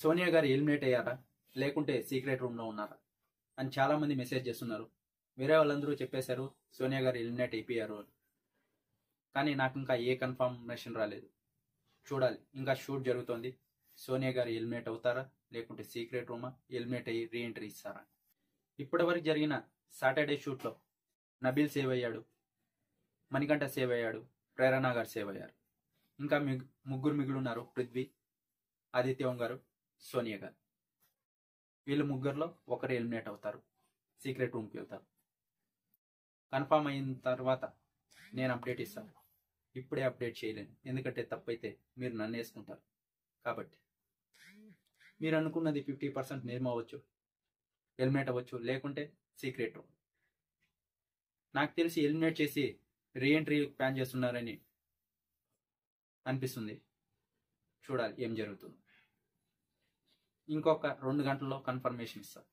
సోనియా గారు ఎలిమినేట్ అయ్యారా లేకుంటే సీక్రెట్ రూమ్ లో ఉన్నారా అని చాలా మంది మెసేజ్ చేస్తున్నారు. వేరే వాళ్ళందరూ చెప్పేశారు సోనియా గారు ఎలిమినేట్ అయిపోయారు అని. కానీ నాకు ఇంకా ఏ కన్ఫర్మేషన్ రాలేదు. చూడాలి, ఇంకా షూట్ జరుగుతోంది. సోనియా గారు ఎలిమినేట్ అవుతారా లేకుంటే సీక్రెట్ రూమా, ఎలిమినేట్ అయ్యి రీఎంట్రీ ఇస్తారా? ఇప్పటి వరకు జరిగిన సాటర్డే షూట్లో నబీల్ సేవ్ అయ్యాడు, మణికంఠ సేవ్ అయ్యాడు, ప్రేరణ గారు సేవ్ అయ్యారు. ఇంకా ముగ్గురు మిగులున్నారు, పృథ్వీ, ఆదిత్య గారు, సోనియా గారు. వీళ్ళు ముగ్గురులో ఒకరు ఎలిమినేట్ అవుతారు, సీక్రెట్ రూమ్కి వెళ్తారు. కన్ఫామ్ అయిన తర్వాత నేను అప్డేట్ ఇస్తాను. ఇప్పుడే అప్డేట్ చేయలేను, ఎందుకంటే తప్పైతే మీరు నన్ను వేసుకుంటారు. కాబట్టి మీరు అనుకున్నది 50% నిజం అవ్వచ్చు, ఎలిమినేట్ అవ్వచ్చు, లేకుంటే సీక్రెట్ రూమ్. నాకు తెలిసి ఎలిమినేట్ చేసి రీఎంట్రీ ప్లాన్ చేస్తున్నారని అనిపిస్తుంది. చూడాలి ఏం జరుగుతుందో. ఇంకొక 2 గంటల్లో కన్ఫర్మేషన్ ఇస్తాను.